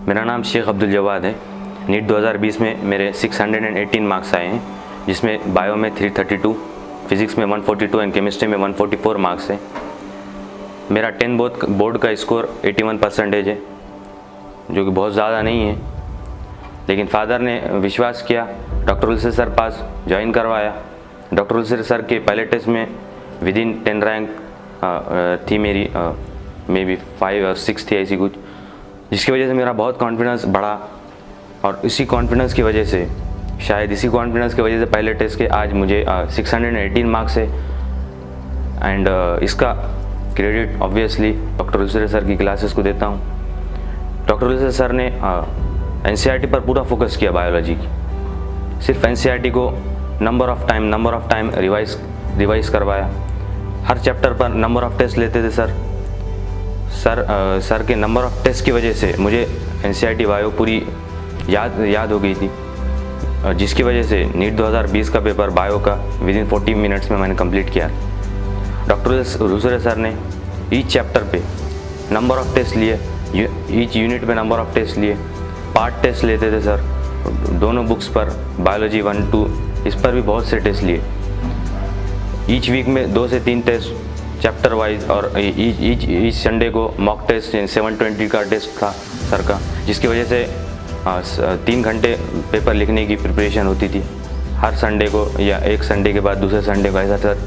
मेरा नाम शेख अब्दुल जवाद है। नीट 2020 में मेरे 618 मार्क्स आए हैं, जिसमें बायो में 332, फिज़िक्स में 142 एंड केमिस्ट्री में 144 मार्क्स है। मेरा 10 बोर्ड का स्कोर 81% है, जो कि बहुत ज़्यादा नहीं है, लेकिन फादर ने विश्वास किया, डॉक्टर उलसे सर पास ज्वाइन करवाया। डॉक्टर उलसे सर के पहले टेस्ट में विदिन 10 रैंक थी मेरी, मे बी 5 और 6 थी ऐसी कुछ, जिसकी वजह से मेरा बहुत कॉन्फिडेंस बढ़ा। और इसी कॉन्फिडेंस की वजह से, शायद इसी कॉन्फिडेंस की वजह से पहले टेस्ट के आज मुझे 618 मार्क्स है। एंड इसका क्रेडिट ऑब्वियसली डॉक्टर उलसे सर की क्लासेस को देता हूँ। डॉक्टर उलसे सर ने एनसीईआरटी पर पूरा फोकस किया बायोलॉजी की। सिर्फ एनसीईआरटी को नंबर ऑफ टाइम रिवाइज करवाया। हर चैप्टर पर नंबर ऑफ टेस्ट लेते थे सर के नंबर ऑफ टेस्ट की वजह से मुझे एनसीईआरटी बायो पूरी याद हो गई थी, जिसकी वजह से नीट 2020 का पेपर बायो का विदिन 40 मिनट्स में मैंने कंप्लीट किया। डॉक्टर उलसे सर ने ईच चैप्टर पे नंबर ऑफ टेस्ट लिए, ईच यूनिट पे नंबर ऑफ टेस्ट लिए, पार्ट टेस्ट लेते थे सर दोनों बुक्स पर, बायोलॉजी 1, 2 इस पर भी बहुत से टेस्ट लिए। ईच वीक में 2 से 3 टेस्ट चैप्टर वाइज, और ईच संडे को मॉक टेस्ट 720 का टेस्ट था सर का, जिसकी वजह से 3 घंटे पेपर लिखने की प्रिपरेशन होती थी हर संडे को, या एक संडे के बाद दूसरे संडे को, ऐसा सर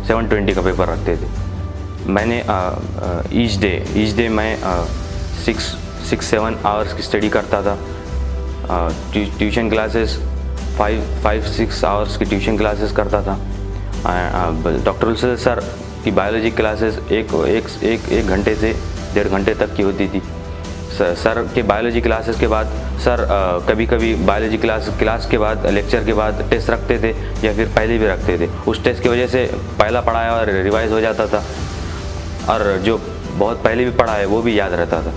720 का पेपर रखते थे। मैंने ईच डे मैं 6-7 आवर्स की स्टडी करता था। ट्यूशन क्लासेस 5-6 आवर्स की ट्यूशन क्लासेस करता था। डॉक्टर उलसे सर की बायोलॉजी क्लासेस एक घंटे से 1.5 घंटे तक की होती थी। सर के बायोलॉजी क्लासेस के बाद सर कभी कभी बायोलॉजी क्लास के बाद, लेक्चर के बाद टेस्ट रखते थे, या फिर पहले भी रखते थे। उस टेस्ट की वजह से पहला पढ़ाया और रिवाइज हो जाता था, और जो बहुत पहले भी पढ़ा है वो भी याद रहता था,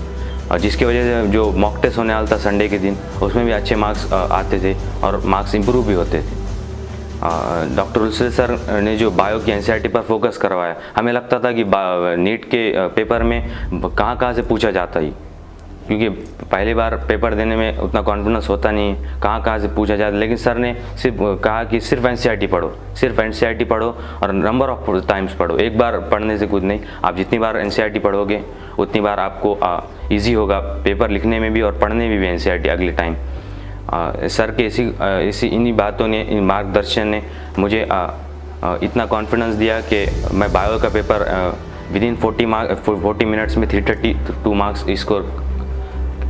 और जिसकी वजह से जो मॉक टेस्ट होने वाला था संडे के दिन, उसमें भी अच्छे मार्क्स आते थे और मार्क्स इंप्रूव भी होते थे। डॉक्टर उलसे सर ने जो बायो की एनसीईआरटी पर फोकस करवाया, हमें लगता था कि नीट के पेपर में कहाँ से पूछा जाता ही, क्योंकि पहली बार पेपर देने में उतना कॉन्फिडेंस होता नहीं है कहाँ से पूछा जाता। लेकिन सर ने सिर्फ कहा कि सिर्फ एनसीईआरटी पढ़ो और नंबर ऑफ टाइम्स पढ़ो। एक बार पढ़ने से कुछ नहीं, आप जितनी बार एनसीईआरटी पढ़ोगे उतनी बार आपको इजी होगा पेपर लिखने में भी और पढ़ने में भी एनसीईआरटी अगले टाइम। सर के इन्हीं बातों ने, इन मार्गदर्शन ने मुझे इतना कॉन्फिडेंस दिया कि मैं बायो का पेपर विदिन 40 मिनट्स में 332 मार्क्स स्कोर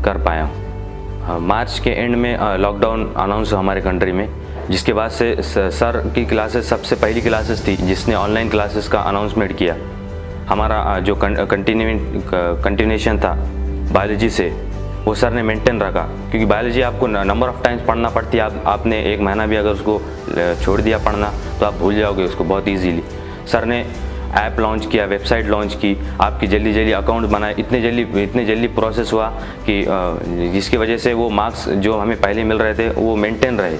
कर पाया हूँ। मार्च के एंड में लॉकडाउन अनाउंस हुआ हमारे कंट्री में, जिसके बाद से सर की क्लासेस सबसे पहली क्लासेस थी जिसने ऑनलाइन क्लासेस का अनाउंसमेंट किया। हमारा जो कंटिन्यूएशन था बायोलॉजी से, वो सर ने मेंटेन रखा, क्योंकि बायोलॉजी आपको नंबर ऑफ टाइम्स पढ़ना पड़ती है। आपने 1 महीना भी अगर उसको छोड़ दिया पढ़ना तो आप भूल जाओगे उसको बहुत ईजीली। सर ने ऐप लॉन्च किया, वेबसाइट लॉन्च की, आपकी जल्दी अकाउंट बनाए, इतने जल्दी प्रोसेस हुआ कि जिसकी वजह से वो मार्क्स जो हमें पहले मिल रहे थे वो मेंटेन रहे,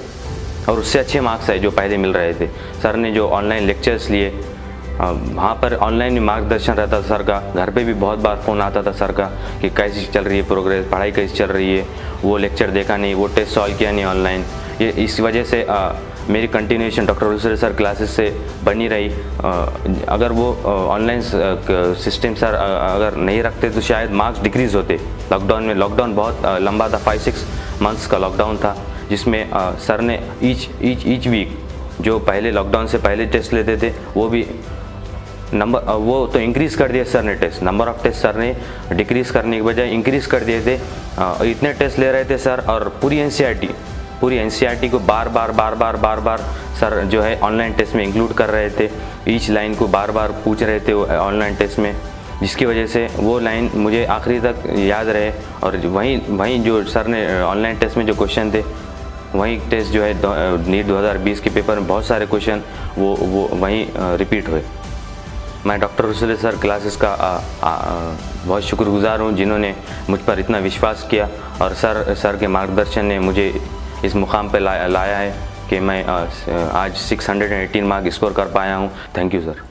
और उससे अच्छे मार्क्स आए जो पहले मिल रहे थे। सर ने जो ऑनलाइन लेक्चर्स लिए, वहाँ पर ऑनलाइन भी मार्गदर्शन रहता था सर का। घर पे भी बहुत बार फ़ोन आता था सर का कि कैसी चल रही है प्रोग्रेस, पढ़ाई कैसी चल रही है, वो लेक्चर देखा नहीं, वो टेस्ट सॉल्व किया नहीं ऑनलाइन। ये इस वजह से मेरी कंटिन्यूएशन डॉक्टर उलसे सर क्लासेस से बनी रही। अगर वो ऑनलाइन सिस्टम सर अगर नहीं रखते तो शायद मार्क्स डिक्रीज़ होते। लॉकडाउन बहुत लंबा था, 5-6 मंथ्स का लॉकडाउन था, जिसमें सर ने ईच वीक जो पहले लॉकडाउन से पहले टेस्ट लेते थे वो तो इंक्रीज़ कर दिया सर ने test. Number of test sir ने डिक्रीज़ करने के बजाय इंक्रीज़ कर दिए थे। इतने टेस्ट ले रहे थे सर, और पूरी एनसीईआरटी को बार बार सर जो है ऑनलाइन टेस्ट में इंक्लूड कर रहे थे। ईच लाइन को बार पूछ रहे थे ऑनलाइन टेस्ट में, जिसकी वजह से वो लाइन मुझे आखिरी तक याद रहे। और वहीं जो सर ने ऑनलाइन टेस्ट में जो क्वेश्चन थे, वहीं टेस्ट जो है नीट 2020 के पेपर में बहुत सारे क्वेश्चन वो वहीं रिपीट हुए। मैं डॉक्टर उलसे सर क्लासेस का बहुत शुक्रगुजार हूँ, जिन्होंने मुझ पर इतना विश्वास किया, और सर के मार्गदर्शन ने मुझे इस मुकाम पे लाया है कि मैं आज 618 मार्क स्कोर कर पाया हूँ। Thank you sir.